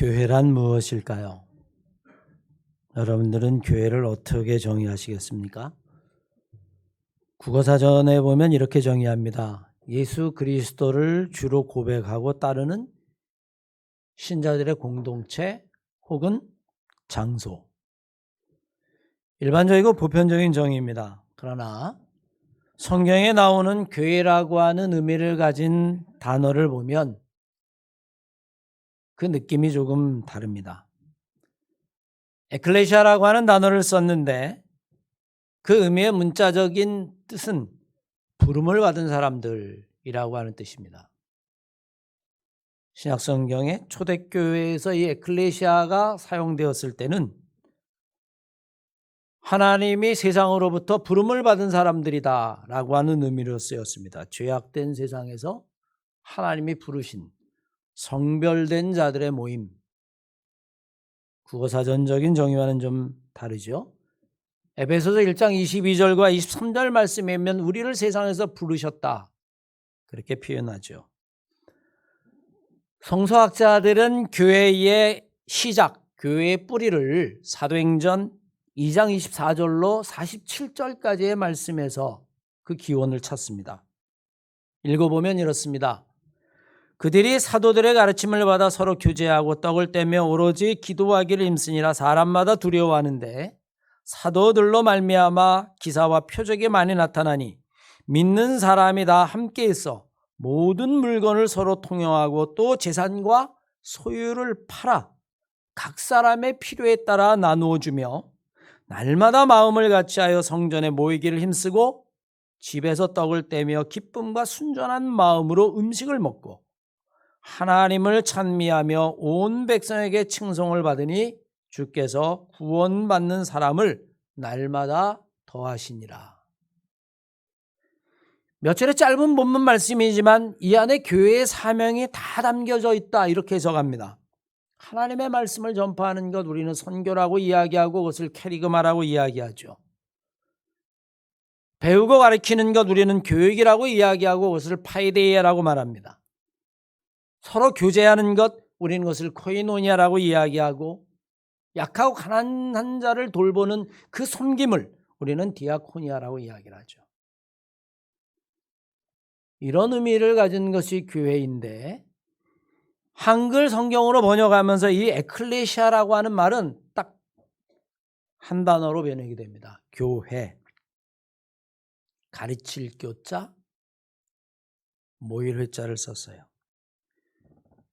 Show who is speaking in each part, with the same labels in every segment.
Speaker 1: 교회란 무엇일까요? 여러분들은 교회를 어떻게 정의하시겠습니까? 국어사전에 보면 이렇게 정의합니다. 예수 그리스도를 주로 고백하고 따르는 신자들의 공동체 혹은 장소. 일반적이고 보편적인 정의입니다. 그러나 성경에 나오는 교회라고 하는 의미를 가진 단어를 보면 그 느낌이 조금 다릅니다. 에클레시아라고 하는 단어를 썼는데 그 의미의 문자적인 뜻은 부름을 받은 사람들이라고 하는 뜻입니다. 신약성경의 초대교회에서 이 에클레시아가 사용되었을 때는 하나님이 세상으로부터 부름을 받은 사람들이다 라고 하는 의미로 쓰였습니다. 죄악된 세상에서 하나님이 부르신 성별된 자들의 모임. 국어사전적인 정의와는 좀 다르죠. 에베소서 1장 22절과 23절 말씀에 보면 우리를 세상에서 부르셨다 그렇게 표현하죠. 성서학자들은 교회의 시작, 교회의 뿌리를 사도행전 2장 24절로 47절까지의 말씀에서 그 기원을 찾습니다. 읽어보면 이렇습니다. 그들이 사도들의 가르침을 받아 서로 교제하고 떡을 떼며 오로지 기도하기를 힘쓰니라. 사람마다 두려워하는데 사도들로 말미암아 기사와 표적이 많이 나타나니 믿는 사람이 다 함께 있어 모든 물건을 서로 통용하고 또 재산과 소유를 팔아 각 사람의 필요에 따라 나누어 주며 날마다 마음을 같이하여 성전에 모이기를 힘쓰고 집에서 떡을 떼며 기쁨과 순전한 마음으로 음식을 먹고 하나님을 찬미하며 온 백성에게 칭송을 받으니 주께서 구원받는 사람을 날마다 더하시니라. 몇 절의 짧은 본문 말씀이지만 이 안에 교회의 사명이 다 담겨져 있다 이렇게 해석합니다. 하나님의 말씀을 전파하는 것 우리는 선교라고 이야기하고 그것을 캐리그마라고 이야기하죠. 배우고 가르치는 것 우리는 교육이라고 이야기하고 그것을 파이데이아라고 말합니다. 서로 교제하는 것 우리는 그것을 코이노니아라고 이야기하고 약하고 가난한 자를 돌보는 그 섬김을 우리는 디아코니아라고 이야기를 하죠. 이런 의미를 가진 것이 교회인데 한글 성경으로 번역하면서 이 에클레시아라고 하는 말은 딱 한 단어로 변하게 됩니다. 교회. 가르칠 교자, 모일 회자를 썼어요.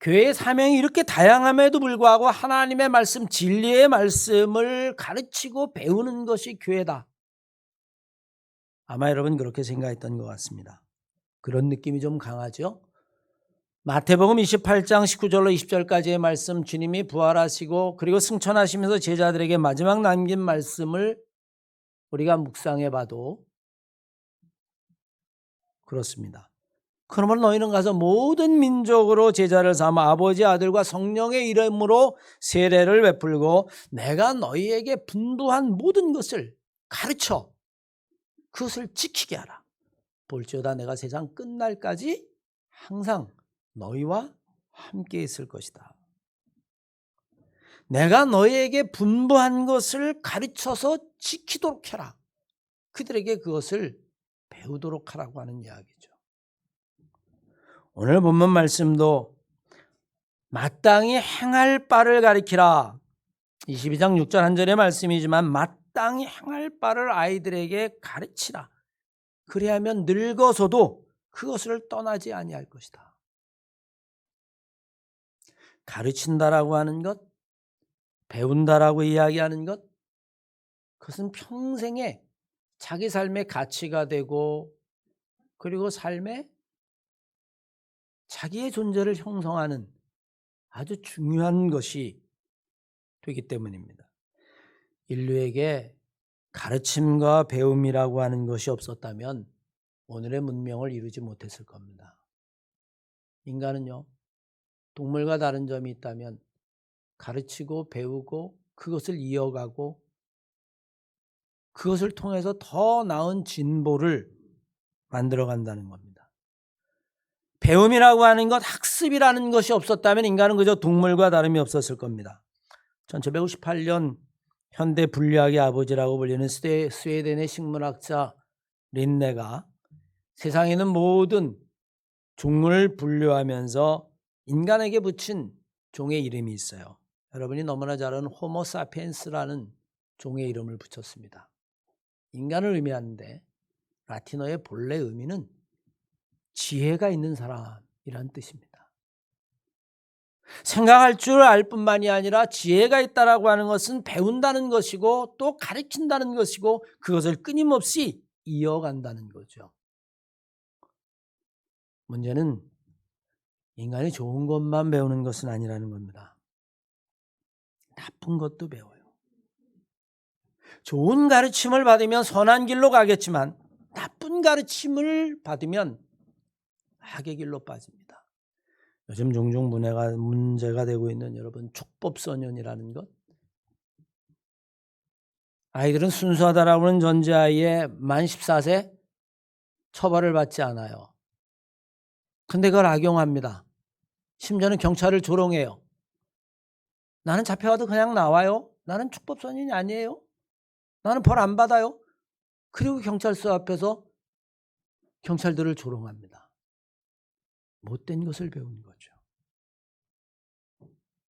Speaker 1: 교회의 사명이 이렇게 다양함에도 불구하고 하나님의 말씀, 진리의 말씀을 가르치고 배우는 것이 교회다. 아마 여러분 그렇게 생각했던 것 같습니다. 그런 느낌이 좀 강하죠? 마태복음 28장 19절로 20절까지의 말씀, 주님이 부활하시고 그리고 승천하시면서 제자들에게 마지막 남긴 말씀을 우리가 묵상해 봐도 그렇습니다. 그러면 너희는 가서 모든 민족으로 제자를 삼아 아버지, 아들과 성령의 이름으로 세례를 베풀고 내가 너희에게 분부한 모든 것을 가르쳐 그것을 지키게 하라. 볼지어다 내가 세상 끝날까지 항상 너희와 함께 있을 것이다. 내가 너희에게 분부한 것을 가르쳐서 지키도록 해라. 그들에게 그것을 배우도록 하라고 하는 이야기죠. 오늘 본문 말씀도 마땅히 행할 바를 가리키라. 22장 6절 한 절의 말씀이지만 마땅히 행할 바를 아이들에게 가르치라. 그리하면 늙어서도 그것을 떠나지 아니할 것이다. 가르친다라고 하는 것, 배운다라고 이야기하는 것, 그것은 평생에 자기 삶의 가치가 되고 그리고 삶에 자기의 존재를 형성하는 아주 중요한 것이 되기 때문입니다. 인류에게 가르침과 배움이라고 하는 것이 없었다면 오늘의 문명을 이루지 못했을 겁니다. 인간은요, 동물과 다른 점이 있다면 가르치고 배우고 그것을 이어가고 그것을 통해서 더 나은 진보를 만들어 간다는 겁니다. 배움이라고 하는 것, 학습이라는 것이 없었다면 인간은 그저 동물과 다름이 없었을 겁니다. 1758년 현대 분리학의 아버지라고 불리는 스웨덴의 식물학자 린네가 세상에 있는 모든 종을 분류하면서 인간에게 붙인 종의 이름이 있어요. 여러분이 너무나 잘 아는 호모 사피엔스라는 종의 이름을 붙였습니다. 인간을 의미하는데 라틴어의 본래 의미는 지혜가 있는 사람이란 뜻입니다. 생각할 줄 알 뿐만이 아니라 지혜가 있다라고 하는 것은 배운다는 것이고 또 가르친다는 것이고 그것을 끊임없이 이어간다는 거죠. 문제는 인간이 좋은 것만 배우는 것은 아니라는 겁니다. 나쁜 것도 배워요. 좋은 가르침을 받으면 선한 길로 가겠지만 나쁜 가르침을 받으면 악의 길로 빠집니다. 요즘 종종 문제가 되고 있는 여러분 촉법소년이라는 것. 아이들은 순수하다라고 하는 전제하에 만 14세 처벌을 받지 않아요. 근데 그걸 악용합니다. 심지어는 경찰을 조롱해요. 나는 잡혀가도 그냥 나와요. 나는 촉법소년이 아니에요. 나는 벌 안 받아요. 그리고 경찰서 앞에서 경찰들을 조롱합니다. 못된 것을 배운 거죠.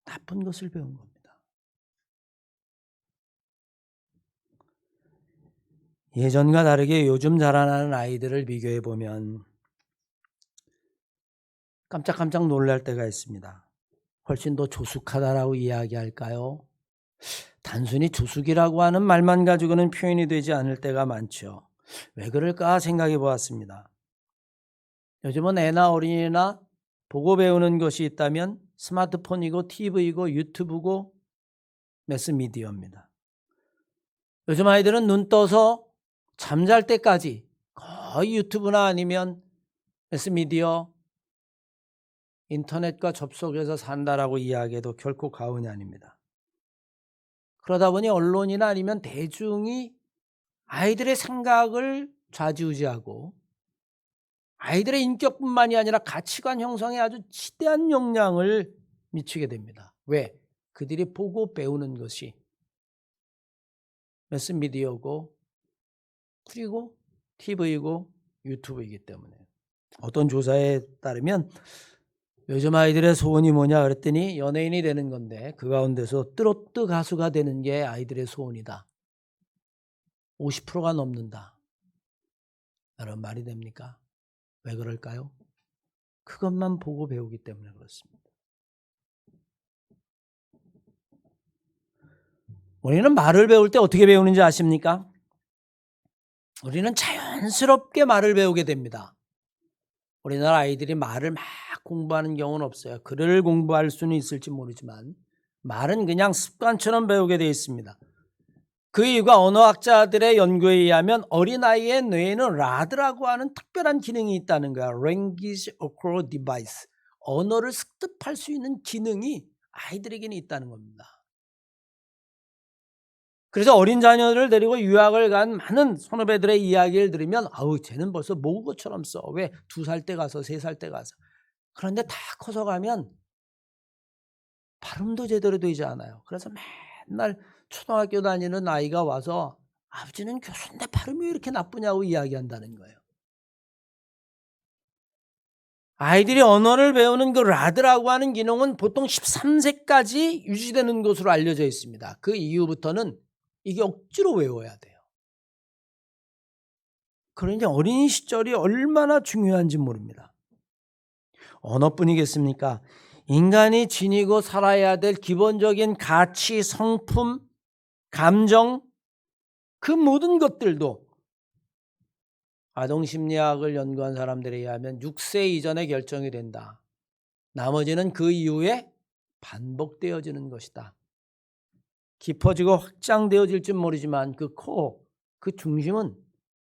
Speaker 1: 나쁜 것을 배운 겁니다. 예전과 다르게 요즘 자라나는 아이들을 비교해 보면 깜짝깜짝 놀랄 때가 있습니다. 훨씬 더 조숙하다라고 이야기할까요? 단순히 조숙이라고 하는 말만 가지고는 표현이 되지 않을 때가 많죠. 왜 그럴까 생각해 보았습니다. 요즘은 애나 어린이나 보고 배우는 것이 있다면 스마트폰이고 TV이고 유튜브고 매스미디어입니다. 요즘 아이들은 눈 떠서 잠잘 때까지 거의 유튜브나 아니면 매스미디어, 인터넷과 접속해서 산다라고 이야기해도 결코 과언이 아닙니다. 그러다 보니 언론이나 아니면 대중이 아이들의 생각을 좌지우지하고 아이들의 인격뿐만이 아니라 가치관 형성에 아주 지대한 영향을 미치게 됩니다. 왜? 그들이 보고 배우는 것이 매스미디어고 그리고 TV이고 유튜브이기 때문에. 어떤 조사에 따르면 요즘 아이들의 소원이 뭐냐 그랬더니 연예인이 되는 건데 그 가운데서 트로트 가수가 되는 게 아이들의 소원이다. 50%가 넘는다. 여러분 말이 됩니까? 왜 그럴까요? 그것만 보고 배우기 때문에 그렇습니다. 우리는 말을 배울 때 어떻게 배우는지 아십니까? 우리는 자연스럽게 말을 배우게 됩니다. 우리나라 아이들이 말을 막 공부하는 경우는 없어요. 글을 공부할 수는 있을지 모르지만 말은 그냥 습관처럼 배우게 되어 있습니다. 그 이유가 언어학자들의 연구에 의하면 어린아이의 뇌에는 라드라고 하는 특별한 기능이 있다는 거야. Language Acquired Device. 언어를 습득할 수 있는 기능이 아이들에게는 있다는 겁니다. 그래서 어린 자녀를 데리고 유학을 간 많은 선후배들의 이야기를 들으면 아우 쟤는 벌써 모국어처럼 써. 왜? 2살 때 가서 3살 때 가서. 그런데 다 커서 가면 발음도 제대로 되지 않아요. 그래서 맨날 초등학교 다니는 아이가 와서 아버지는 교수인데 발음이 왜 이렇게 나쁘냐고 이야기한다는 거예요. 아이들이 언어를 배우는 그 라드라고 하는 기능은 보통 13세까지 유지되는 것으로 알려져 있습니다. 그 이후부터는 이게 억지로 외워야 돼요. 그러니까 어린 시절이 얼마나 중요한지 모릅니다. 언어뿐이겠습니까? 인간이 지니고 살아야 될 기본적인 가치, 성품, 감정 그 모든 것들도 아동심리학을 연구한 사람들에 의하면 6세 이전에 결정이 된다. 나머지는 그 이후에 반복되어지는 것이다. 깊어지고 확장되어질지 모르지만 그 코어, 그 중심은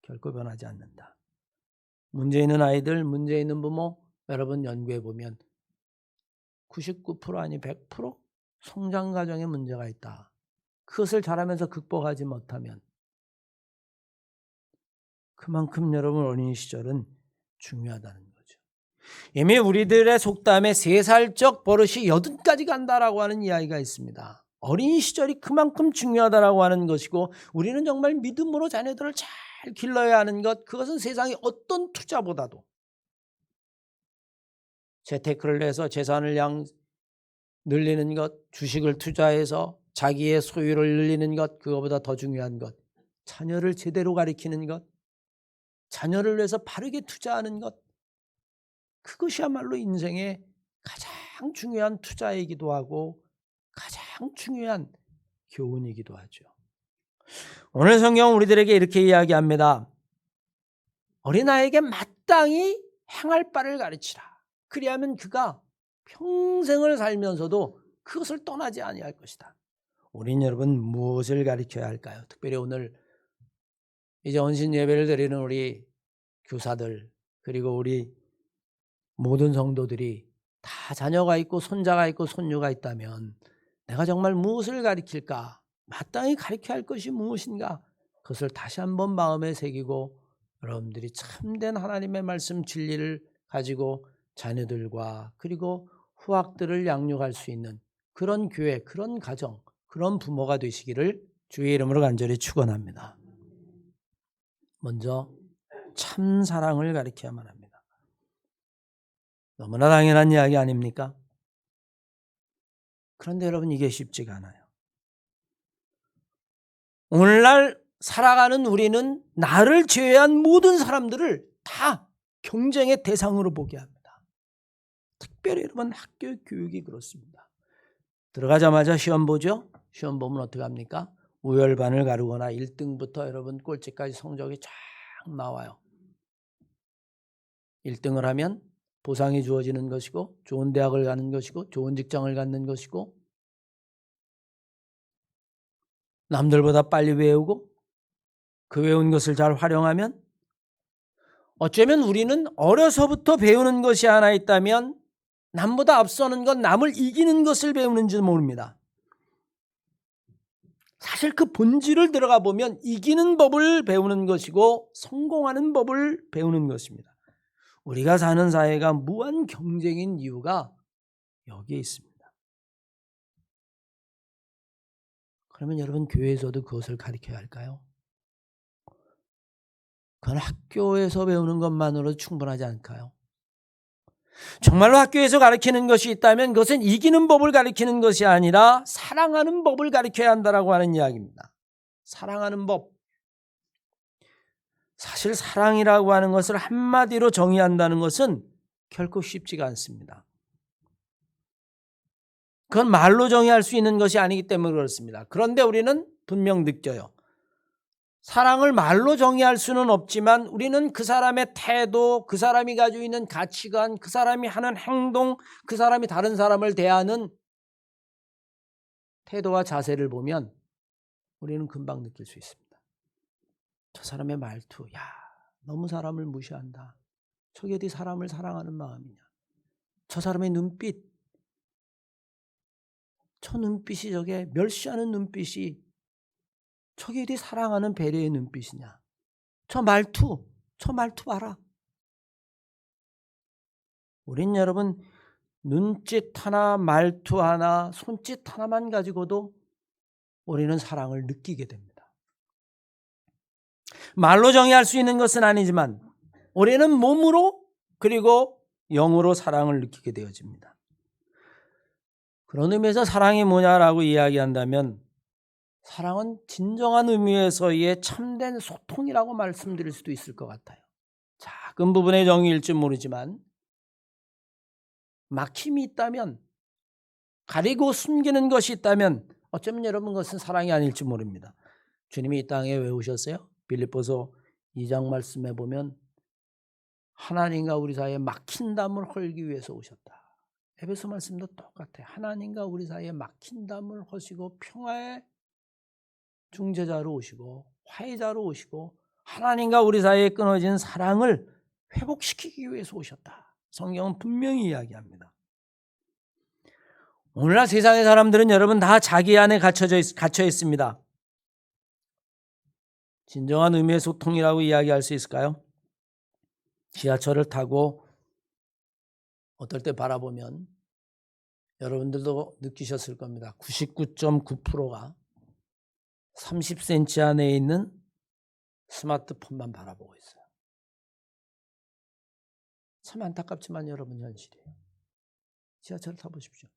Speaker 1: 결코 변하지 않는다. 문제 있는 아이들, 문제 있는 부모 여러분 연구해 보면 99% 아니 100% 성장 과정에 문제가 있다. 그것을 자라면서 극복하지 못하면 그만큼 여러분 어린 시절은 중요하다는 거죠. 이미 우리들의 속담에 3살적 버릇이 80까지 간다라고 하는 이야기가 있습니다. 어린 시절이 그만큼 중요하다라고 하는 것이고, 우리는 정말 믿음으로 자녀들을 잘 길러야 하는 것, 그것은 세상의 어떤 투자보다도, 재테크를 해서 재산을 늘리는 것, 주식을 투자해서 자기의 소유를 늘리는 것, 그거보다 더 중요한 것, 자녀를 제대로 가르치는 것, 자녀를 위해서 바르게 투자하는 것, 그것이야말로 인생의 가장 중요한 투자이기도 하고 가장 중요한 교훈이기도 하죠. 오늘 성경은 우리들에게 이렇게 이야기합니다. 어린아이에게 마땅히 행할 바를 가르치라. 그리하면 그가 평생을 살면서도 그것을 떠나지 아니할 것이다. 우린 여러분 무엇을 가르쳐야 할까요? 특별히 오늘 이제 헌신 예배를 드리는 우리 교사들, 그리고 우리 모든 성도들이 다 자녀가 있고 손자가 있고 손녀가 있다면 내가 정말 무엇을 가르칠까? 마땅히 가르쳐야 할 것이 무엇인가? 그것을 다시 한번 마음에 새기고 여러분들이 참된 하나님의 말씀 진리를 가지고 자녀들과 그리고 후학들을 양육할 수 있는 그런 교회, 그런 가정, 그런 부모가 되시기를 주의 이름으로 간절히 축원합니다. 먼저 참 사랑을 가르쳐야만 합니다. 너무나 당연한 이야기 아닙니까? 그런데 여러분 이게 쉽지가 않아요. 오늘날 살아가는 우리는 나를 제외한 모든 사람들을 다 경쟁의 대상으로 보게 합니다. 특별히 여러분 학교 교육이 그렇습니다. 들어가자마자 시험 보죠. 시험 보면 어떻게 합니까? 우열반을 가르거나 1등부터 여러분 꼴찌까지 성적이 쫙 나와요. 1등을 하면 보상이 주어지는 것이고 좋은 대학을 가는 것이고 좋은 직장을 갖는 것이고 남들보다 빨리 외우고 그 외운 것을 잘 활용하면 어쩌면 우리는 어려서부터 배우는 것이 하나 있다면 남보다 앞서는 건 남을 이기는 것을 배우는지도 모릅니다. 사실 그 본질을 들어가 보면 이기는 법을 배우는 것이고 성공하는 법을 배우는 것입니다. 우리가 사는 사회가 무한 경쟁인 이유가 여기에 있습니다. 그러면 여러분 교회에서도 그것을 가르쳐야 할까요? 그건 학교에서 배우는 것만으로도 충분하지 않을까요? 정말로 학교에서 가르치는 것이 있다면 그것은 이기는 법을 가르치는 것이 아니라 사랑하는 법을 가르쳐야 한다고 하는 이야기입니다. 사랑하는 법. 사실 사랑이라고 하는 것을 한마디로 정의한다는 것은 결코 쉽지가 않습니다. 그건 말로 정의할 수 있는 것이 아니기 때문에 그렇습니다. 그런데 우리는 분명 느껴요. 사랑을 말로 정의할 수는 없지만 우리는 그 사람의 태도, 그 사람이 가지고 있는 가치관, 그 사람이 하는 행동, 그 사람이 다른 사람을 대하는 태도와 자세를 보면 우리는 금방 느낄 수 있습니다. 저 사람의 말투, 야, 너무 사람을 무시한다. 저게 어디 사람을 사랑하는 마음이냐. 저 사람의 눈빛, 저 눈빛이 저게 멸시하는 눈빛이 저게 어디 사랑하는 배려의 눈빛이냐. 저 말투 봐라. 우린 여러분 눈짓 하나, 말투 하나, 손짓 하나만 가지고도 우리는 사랑을 느끼게 됩니다. 말로 정의할 수 있는 것은 아니지만 우리는 몸으로 그리고 영으로 사랑을 느끼게 되어집니다. 그런 의미에서 사랑이 뭐냐라고 이야기한다면 사랑은 진정한 의미에서의 참된 소통이라고 말씀드릴 수도 있을 것 같아요. 작은 부분의 정의일지 모르지만 막힘이 있다면, 가리고 숨기는 것이 있다면 어쩌면 여러분 그것은 사랑이 아닐지 모릅니다. 주님이 이 땅에 왜 오셨어요? 빌립보서 2장 말씀에 보면 하나님과 우리 사이에 막힌 담을 헐기 위해서 오셨다. 에베소 말씀도 똑같아요. 하나님과 우리 사이에 막힌 담을 허시고 평화의 중재자로 오시고 화해자로 오시고 하나님과 우리 사이에 끊어진 사랑을 회복시키기 위해서 오셨다. 성경은 분명히 이야기합니다. 오늘날 세상의 사람들은 여러분 다 자기 안에 갇혀 있습니다. 진정한 의미의 소통이라고 이야기할 수 있을까요? 지하철을 타고 어떨 때 바라보면 여러분들도 느끼셨을 겁니다. 99.9%가 30cm 안에 있는 스마트폰만 바라보고 있어요. 참 안타깝지만 여러분 현실이에요. 지하철 타보십시오.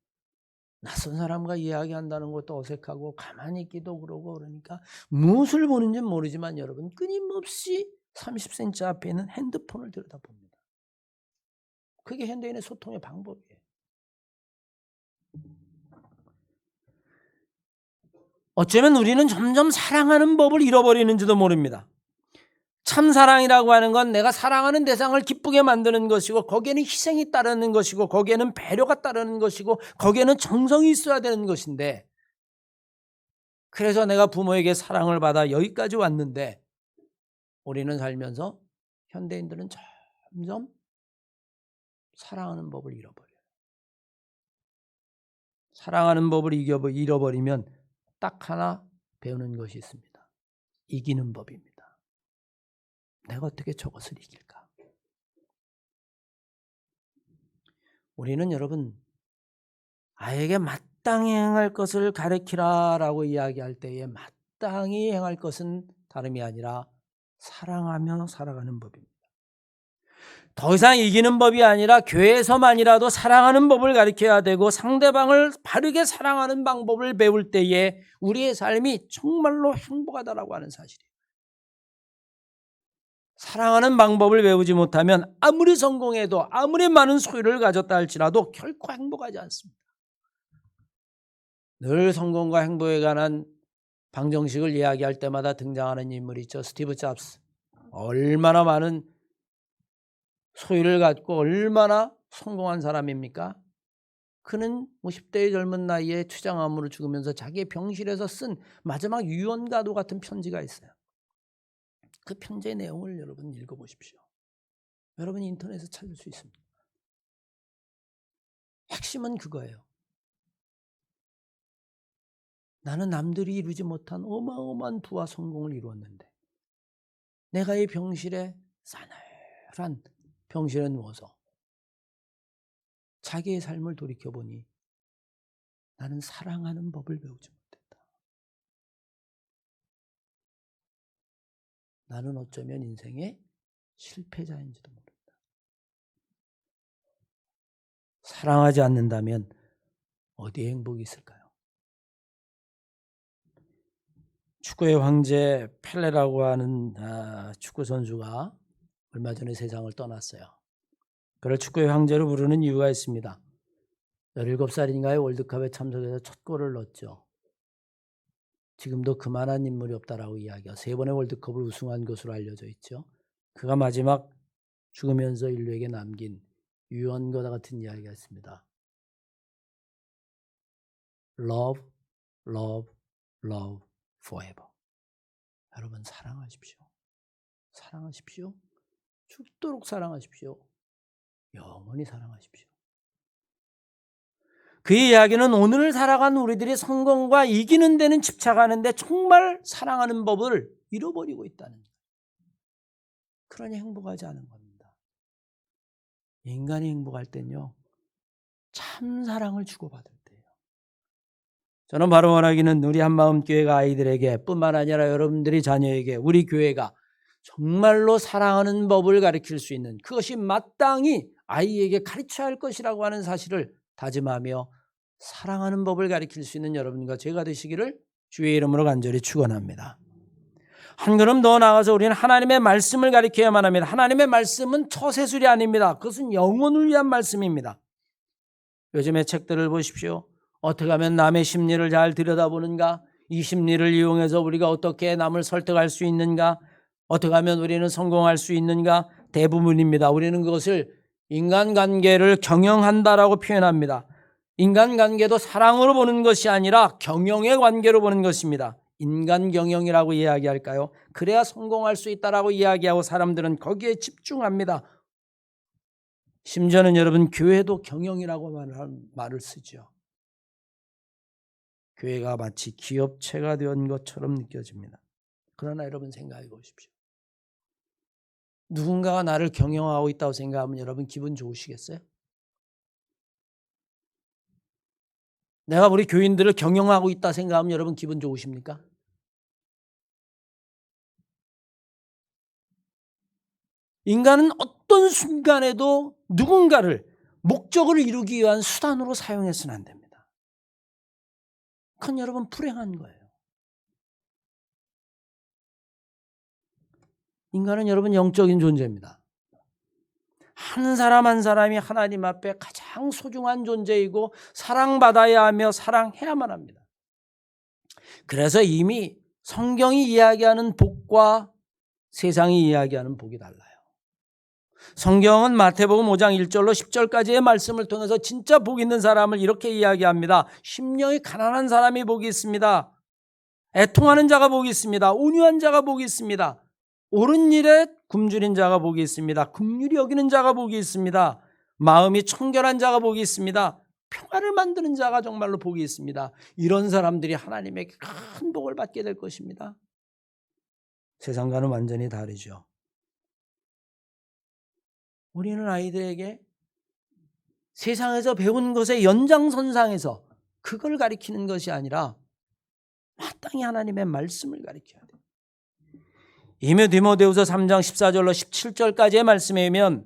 Speaker 1: 낯선 사람과 이야기한다는 것도 어색하고 가만히 있기도 그러고 그러니까 무엇을 보는지 모르지만 여러분 끊임없이 30cm 앞에 있는 핸드폰을 들여다봅니다. 그게 현대인의 소통의 방법이에요. 어쩌면 우리는 점점 사랑하는 법을 잃어버리는지도 모릅니다. 참 사랑이라고 하는 건 내가 사랑하는 대상을 기쁘게 만드는 것이고 거기에는 희생이 따르는 것이고 거기에는 배려가 따르는 것이고 거기에는 정성이 있어야 되는 것인데 그래서 내가 부모에게 사랑을 받아 여기까지 왔는데 우리는 살면서 현대인들은 점점 사랑하는 법을 잃어버려요. 사랑하는 법을 잃어버리면 딱 하나 배우는 것이 있습니다. 이기는 법입니다. 내가 어떻게 저것을 이길까? 우리는 여러분 아이에게 마땅히 행할 것을 가르치라라고 이야기할 때에 마땅히 행할 것은 다름이 아니라 사랑하며 살아가는 법입니다. 더 이상 이기는 법이 아니라 교회에서만이라도 사랑하는 법을 가르쳐야 되고 상대방을 바르게 사랑하는 방법을 배울 때에 우리의 삶이 정말로 행복하다라고 하는 사실이에요. 사랑하는 방법을 배우지 못하면 아무리 성공해도 아무리 많은 소유를 가졌다 할지라도 결코 행복하지 않습니다. 늘 성공과 행복에 관한 방정식을 이야기할 때마다 등장하는 인물이 있죠. 스티브 잡스. 얼마나 많은 소유를 갖고 얼마나 성공한 사람입니까? 그는 50대의 젊은 나이에 췌장암으로 죽으면서 자기의 병실에서 쓴 마지막 유언과도 같은 편지가 있어요. 그 편지의 내용을 여러분 읽어보십시오. 여러분 인터넷에서 찾을 수 있습니다. 핵심은 그거예요. 나는 남들이 이루지 못한 어마어마한 부와 성공을 이루었는데 내가 이 병실에 싸늘한 병실에 누워서 자기의 삶을 돌이켜보니 나는 사랑하는 법을 배우지 못했다. 나는 어쩌면 인생의 실패자인지도 모른다. 사랑하지 않는다면 어디에 행복이 있을까요? 축구의 황제 펠레라고 하는 축구 선수가 얼마 전에 세상을 떠났어요. 그를 축구의 황제로 부르는 이유가 있습니다. 17살인가의 월드컵에 참석해서 첫 골을 넣었죠. 지금도 그만한 인물이 없다라고 이야기하고 3번의 월드컵을 우승한 것으로 알려져 있죠. 그가 마지막 죽으면서 인류에게 남긴 유언과 같은 이야기가 있습니다. Love, love, love forever. 여러분 사랑하십시오. 사랑하십시오. 죽도록 사랑하십시오. 영원히 사랑하십시오. 그 이야기는 오늘 살아가는 우리들이 성공과 이기는 데는 집착하는데 정말 사랑하는 법을 잃어버리고 있다는 거예요. 그러니 행복하지 않은 겁니다. 인간이 행복할 땐요, 참 사랑을 주고받을 때예요. 저는 바로 원하기는 우리 한마음교회가 아이들에게 뿐만 아니라 여러분들이 자녀에게 우리 교회가 정말로 사랑하는 법을 가르칠 수 있는 그것이 마땅히 아이에게 가르쳐야 할 것이라고 하는 사실을 다짐하며 사랑하는 법을 가르칠 수 있는 여러분과 제가 되시기를 주의 이름으로 간절히 축원합니다. 한 걸음 더 나아가서 우리는 하나님의 말씀을 가르쳐야만 합니다. 하나님의 말씀은 처세술이 아닙니다. 그것은 영혼을 위한 말씀입니다. 요즘의 책들을 보십시오. 어떻게 하면 남의 심리를 잘 들여다보는가? 이 심리를 이용해서 우리가 어떻게 남을 설득할 수 있는가? 어떻게 하면 우리는 성공할 수 있는가? 대부분입니다. 우리는 그것을 인간관계를 경영한다라고 표현합니다. 인간관계도 사랑으로 보는 것이 아니라 경영의 관계로 보는 것입니다. 인간 경영이라고 이야기할까요? 그래야 성공할 수 있다라고 이야기하고 사람들은 거기에 집중합니다. 심지어는 여러분 교회도 경영이라고 말을 쓰죠. 교회가 마치 기업체가 된 것처럼 느껴집니다. 그러나 여러분 생각해 보십시오. 누군가가 나를 경영하고 있다고 생각하면 여러분 기분 좋으시겠어요? 내가 우리 교인들을 경영하고 있다 생각하면 여러분 기분 좋으십니까? 인간은 어떤 순간에도 누군가를 목적을 이루기 위한 수단으로 사용해서는 안 됩니다. 그건 여러분 불행한 거예요. 인간은 여러분 영적인 존재입니다. 한 사람 한 사람이 하나님 앞에 가장 소중한 존재이고 사랑받아야 하며 사랑해야만 합니다. 그래서 이미 성경이 이야기하는 복과 세상이 이야기하는 복이 달라요. 성경은 마태복음 5장 1절로 10절까지의 말씀을 통해서 진짜 복 있는 사람을 이렇게 이야기합니다. 심령이 가난한 사람이 복이 있습니다. 애통하는 자가 복이 있습니다. 온유한 자가 복이 있습니다. 옳은 일에 굶주린 자가 복이 있습니다. 긍휼히 여기는 자가 복이 있습니다. 마음이 청결한 자가 복이 있습니다. 평화를 만드는 자가 정말로 복이 있습니다. 이런 사람들이 하나님에게 큰 복을 받게 될 것입니다. 세상과는 완전히 다르죠. 우리는 아이들에게 세상에서 배운 것의 연장선상에서 그걸 가리키는 것이 아니라 마땅히 하나님의 말씀을 가리켜야 돼요. 이미 디모데후서 3장 14절로 17절까지의 말씀에 보면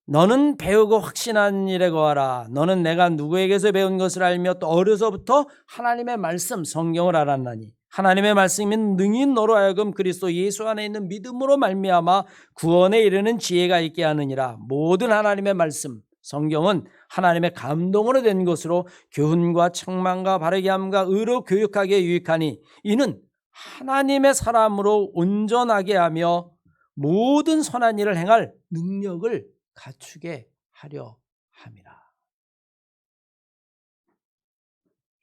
Speaker 1: 너는 배우고 확신한 일에 거하라. 너는 내가 누구에게서 배운 것을 알며 또 어려서부터 하나님의 말씀 성경을 알았나니 하나님의 말씀이 능히 너로 하여금 그리스도 예수 안에 있는 믿음으로 말미암아 구원에 이르는 지혜가 있게 하느니라. 모든 하나님의 말씀 성경은 하나님의 감동으로 된 것으로 교훈과 책망과 바르게 함과 의로 교육하기에 유익하니 이는 하나님의 사람으로 온전하게 하며 모든 선한 일을 행할 능력을 갖추게 하려 함이라.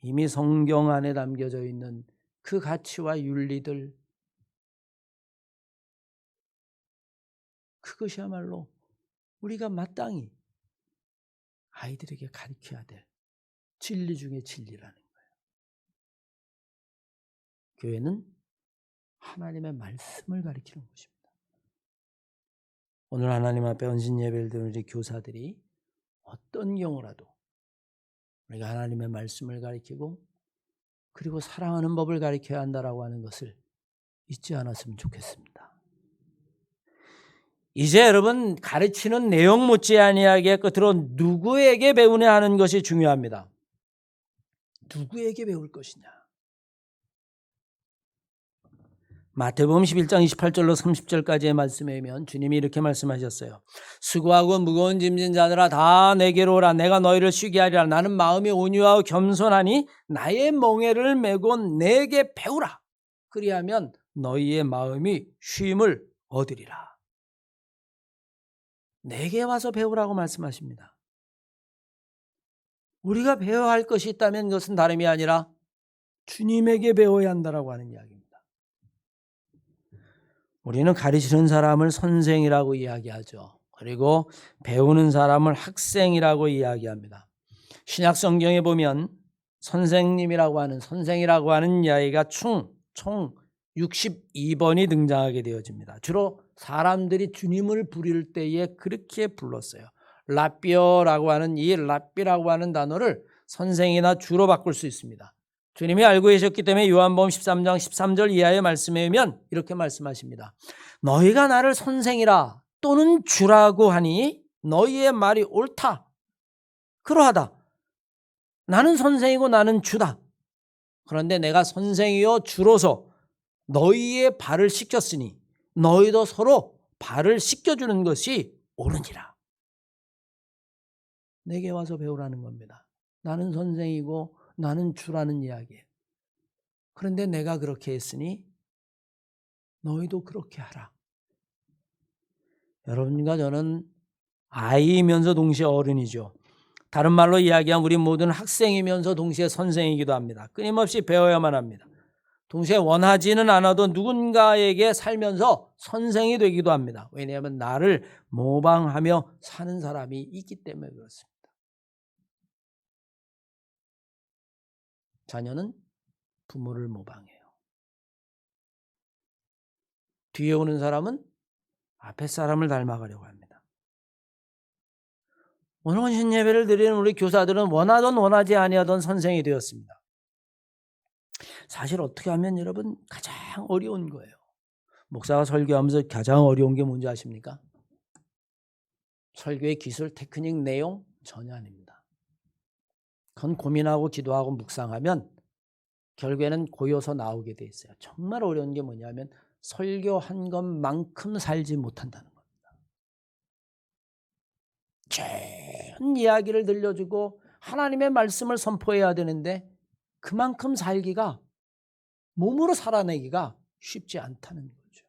Speaker 1: 이미 성경 안에 담겨져 있는 그 가치와 윤리들, 그것이야말로 우리가 마땅히 아이들에게 가르쳐야 될 진리 중에 진리라는 거예요. 교회는 하나님의 말씀을 가르치는 것입니다. 오늘 하나님 앞에 헌신 예배를 드리는 우리 교사들이 어떤 경우라도 우리가 하나님의 말씀을 가르치고 그리고 사랑하는 법을 가르쳐야 한다라고 하는 것을 잊지 않았으면 좋겠습니다. 이제 여러분 가르치는 내용 못지아니하게 끝으로 누구에게 배우냐 하는 것이 중요합니다. 누구에게 배울 것이냐. 마태복음 11장 28절로 30절까지의 말씀에 보면 주님이 이렇게 말씀하셨어요. 수고하고 무거운 짐진 자들아 다 내게로 오라. 내가 너희를 쉬게 하리라. 나는 마음이 온유하고 겸손하니 나의 멍에를 메고 내게 배우라. 그리하면 너희의 마음이 쉼을 얻으리라. 내게 와서 배우라고 말씀하십니다. 우리가 배워야 할 것이 있다면 그것은 다름이 아니라 주님에게 배워야 한다라고 하는 이야기입니다. 우리는 가르치는 사람을 선생이라고 이야기하죠. 그리고 배우는 사람을 학생이라고 이야기합니다. 신약 성경에 보면 선생님이라고 하는 선생이라고 하는 이야기가 총 62번이 등장하게 되어집니다. 주로 사람들이 주님을 부릴 때에 그렇게 불렀어요. 라삐어라고 하는 이 라삐라고 하는 단어를 선생이나 주로 바꿀 수 있습니다. 주님이 알고 계셨기 때문에 요한복음 13장 13절 이하의 말씀에 보면 이렇게 말씀하십니다. 너희가 나를 선생이라 또는 주라고 하니 너희의 말이 옳다. 그러하다. 나는 선생이고 나는 주다. 그런데 내가 선생이요 주로서 너희의 발을 씻겼으니 너희도 서로 발을 씻겨주는 것이 옳으니라. 내게 와서 배우라는 겁니다. 나는 선생이고 나는 주라는 이야기예요. 그런데 내가 그렇게 했으니 너희도 그렇게 하라. 여러분과 저는 아이이면서 동시에 어른이죠. 다른 말로 이야기하면 우리 모두는 학생이면서 동시에 선생이기도 합니다. 끊임없이 배워야만 합니다. 동시에 원하지는 않아도 누군가에게 살면서 선생이 되기도 합니다. 왜냐하면 나를 모방하며 사는 사람이 있기 때문에 그렇습니다. 자녀는 부모를 모방해요. 뒤에 오는 사람은 앞에 사람을 닮아가려고 합니다. 오늘 헌신 예배를 드리는 우리 교사들은 원하든 원하지 아니하던 선생이 되었습니다. 사실 어떻게 하면 여러분 가장 어려운 거예요. 목사가 설교하면서 가장 어려운 게 뭔지 아십니까? 설교의 기술, 테크닉, 내용 전혀 아닙니다. 그건 고민하고 기도하고 묵상하면 결국에는 고여서 나오게 돼 있어요. 정말 어려운 게 뭐냐면 설교한 것만큼 살지 못한다는 겁니다. 좋은 이야기를 들려주고 하나님의 말씀을 선포해야 되는데 그만큼 살기가, 몸으로 살아내기가 쉽지 않다는 거죠.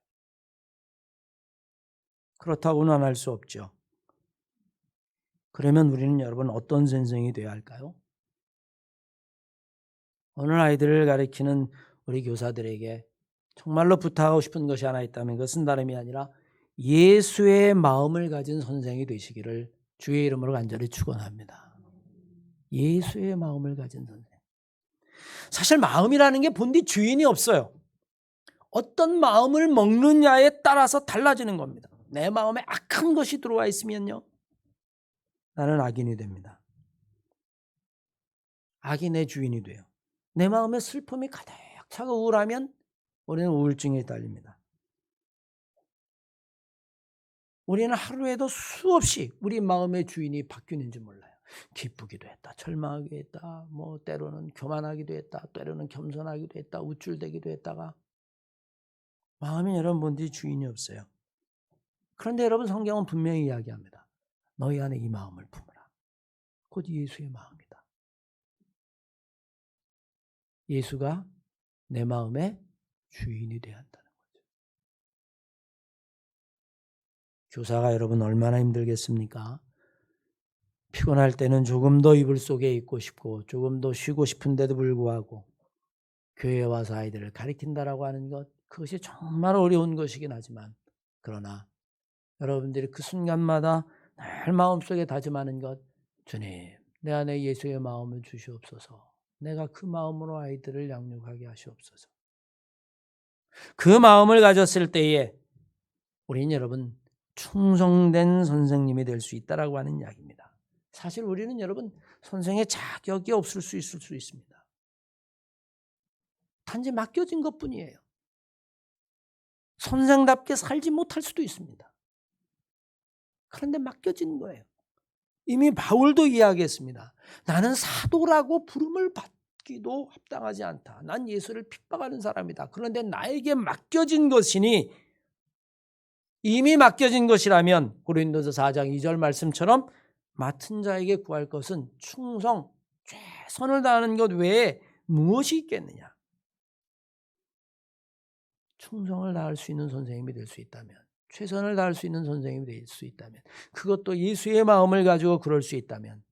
Speaker 1: 그렇다고는 안 할 수 없죠. 그러면 우리는 여러분 어떤 선생이 되어야 할까요? 오늘 아이들을 가르치는 우리 교사들에게 정말로 부탁하고 싶은 것이 하나 있다면 그것은 다름이 아니라 예수의 마음을 가진 선생이 되시기를 주의 이름으로 간절히 축원합니다. 예수의 마음을 가진 선생. 사실 마음이라는 게 본디 주인이 없어요. 어떤 마음을 먹느냐에 따라서 달라지는 겁니다. 내 마음에 악한 것이 들어와 있으면요, 나는 악인이 됩니다. 악이 내 주인이 돼요. 내 마음에 슬픔이 가득 차고 우울하면 우리는 우울증에 딸립니다. 우리는 하루에도 수없이 우리 마음의 주인이 바뀌는지 몰라요. 기쁘기도 했다, 절망하기도 했다, 뭐 때로는 교만하기도 했다, 때로는 겸손하기도 했다, 우쭐대기도 했다가 마음이 여러분 뭔지 주인이 없어요. 그런데 여러분 성경은 분명히 이야기합니다. 너희 안에 이 마음을 품으라. 곧 예수의 마음이다. 예수가 내 마음의 주인이 되어야 한다는 거죠. 교사가 여러분 얼마나 힘들겠습니까? 피곤할 때는 조금 더 이불 속에 있고 싶고 조금 더 쉬고 싶은데도 불구하고 교회에 와서 아이들을 가르친다라고 하는 것, 그것이 정말 어려운 것이긴 하지만, 그러나 여러분들이 그 순간마다 늘 마음속에 다짐하는 것, 주님, 내 안에 예수의 마음을 주시옵소서. 내가 그 마음으로 아이들을 양육하게 하시옵소서. 그 마음을 가졌을 때에 우리는 여러분 충성된 선생님이 될 수 있다라고 하는 이야기입니다. 사실 우리는 여러분 선생의 자격이 없을 수 있을 수 있습니다. 단지 맡겨진 것뿐이에요. 선생답게 살지 못할 수도 있습니다. 그런데 맡겨진 거예요. 이미 바울도 이야기했습니다. 나는 사도라고 부름을 받기도 합당하지 않다. 난 예수를 핍박하는 사람이다. 그런데 나에게 맡겨진 것이니, 이미 맡겨진 것이라면 고린도서 4장 2절 말씀처럼 맡은 자에게 구할 것은 충성, 최선을 다하는 것 외에 무엇이 있겠느냐. 충성을 다할 수 있는 선생님이 될 수 있다면, 최선을 다할 수 있는 선생님이 될 수 있다면, 그것도 예수의 마음을 가지고 그럴 수 있다면,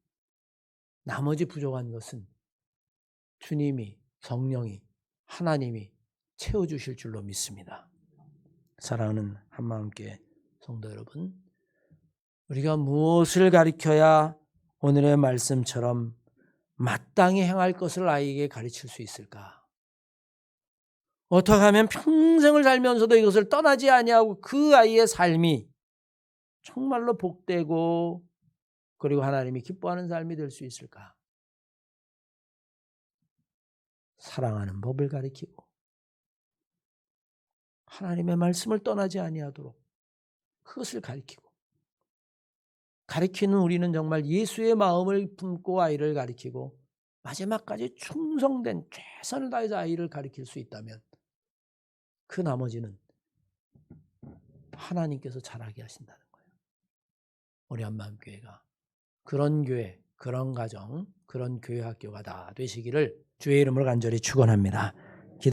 Speaker 1: 나머지 부족한 것은 주님이, 성령이, 하나님이 채워주실 줄로 믿습니다. 사랑하는 한마음교회 성도 여러분, 우리가 무엇을 가르쳐야 오늘의 말씀처럼 마땅히 행할 것을 아이에게 가르칠 수 있을까? 어떻게 하면 평생을 살면서도 이것을 떠나지 아니하고 그 아이의 삶이 정말로 복되고 그리고 하나님이 기뻐하는 삶이 될 수 있을까? 사랑하는 법을 가르치고 하나님의 말씀을 떠나지 아니하도록 그것을 가르치는 우리는 정말 예수의 마음을 품고 아이를 가르치고 마지막까지 충성된 최선을 다해서 아이를 가르칠 수 있다면 그 나머지는 하나님께서 잘하게 하신다는 거예요. 우리 한마음교회가 그런 교회, 그런 가정, 그런 교회 학교가 다 되시기를 주의 이름으로 간절히 축원합니다.